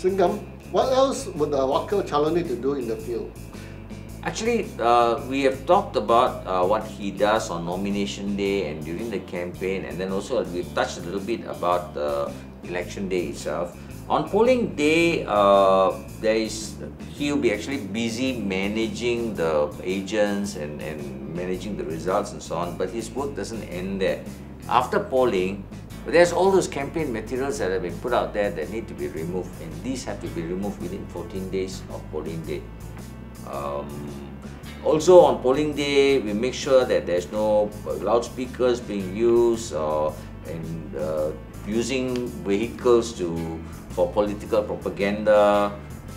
Singham, what else would the wakil calon need to do in the field? Actually, we have talked about what he does on nomination day and during the campaign, and then also we've touched a little bit about election day itself. On polling day, he'll be actually busy managing the agents and managing the results and so on, but his work doesn't end there. After polling, there's all those campaign materials that have been put out there that need to be removed, and these have to be removed within 14 days of polling day. Also on polling day, we make sure that there's no loudspeakers being used and using vehicles for political propaganda.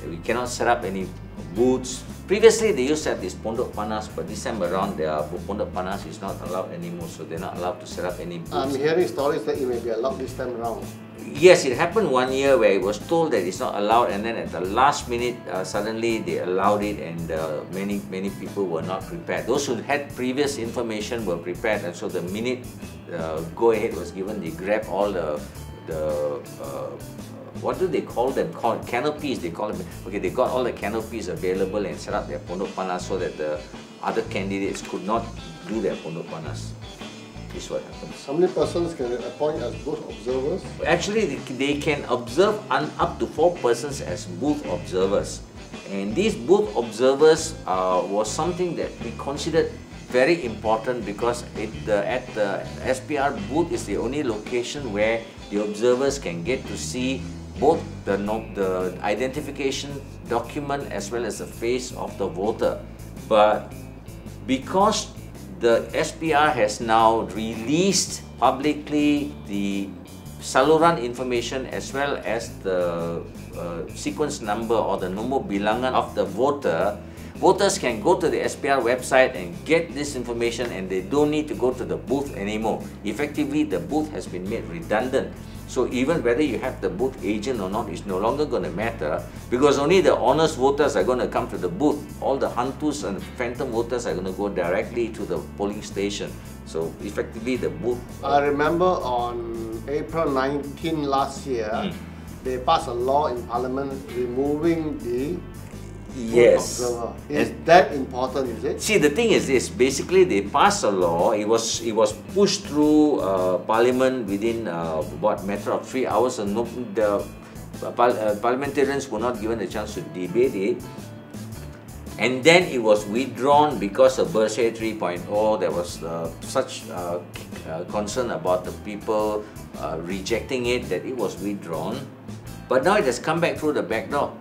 We cannot set up any booths. Previously, they used to have this pondok panas, but this time around, their pondok panas is not allowed anymore, so they're not allowed to set up any booths. I'm hearing stories that it may be allowed this time around. Yes, it happened one year where it was told that it's not allowed, and then at the last minute, suddenly they allowed it, and many people were not prepared. Those who had previous information were prepared, and so the minute go ahead was given, they grabbed all the what do they call them? Canopies, they call them. Okay, they got all the canopies available and set up their pondok panas so that the other candidates could not do their pondok panas. This is what happens. How many persons can they appoint as booth observers? Actually, they can observe up to 4 persons as booth observers. And these booth observers was something that we considered very important because at the SPR booth is the only location where the observers can get to see both the identification document as well as the face of the voter. But because the SPR has now released publicly the saluran information as well as the sequence number or the nombor bilangan of the voter, voters can go to the SPR website and get this information, and they don't need to go to the booth anymore. Effectively, the booth has been made redundant. So even whether you have the booth agent or not is no longer going to matter, because only the honest voters are going to come to the booth. All the hantus and phantom voters are going to go directly to the polling station. So effectively the booth... I remember on April 19 last year, they passed a law in Parliament removing the Yes. observer. Is that important, is it? See, the thing is this, basically they passed a law, it was pushed through Parliament within about a matter of 3 hours, and the parliamentarians were not given a chance to debate it. And then it was withdrawn because of WCV 3.0. There was such concern about the people rejecting it that it was withdrawn. But now it has come back through the back door.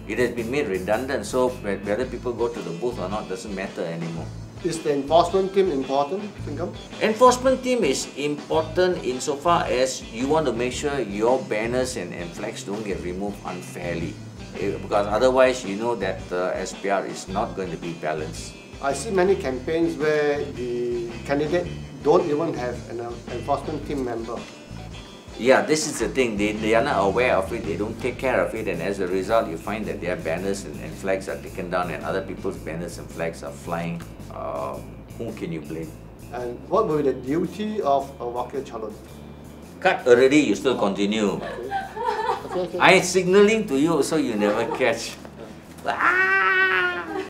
It has been made redundant, so whether people go to the booth or not doesn't matter anymore. Is the enforcement team important, Singham? Enforcement team is important insofar as you want to make sure your banners and flags don't get removed unfairly. Because otherwise you know that SPR is not going to be balanced. I see many campaigns where the candidate don't even have an enforcement team member. Yeah, this is the thing, they are not aware of it, they don't take care of it, and as a result you find that their banners and flags are taken down and other people's banners and flags are flying. Who can you blame? And what will be the duty of a wakil calon? Cut already, you still continue. Okay. I'm signaling to you so you never catch.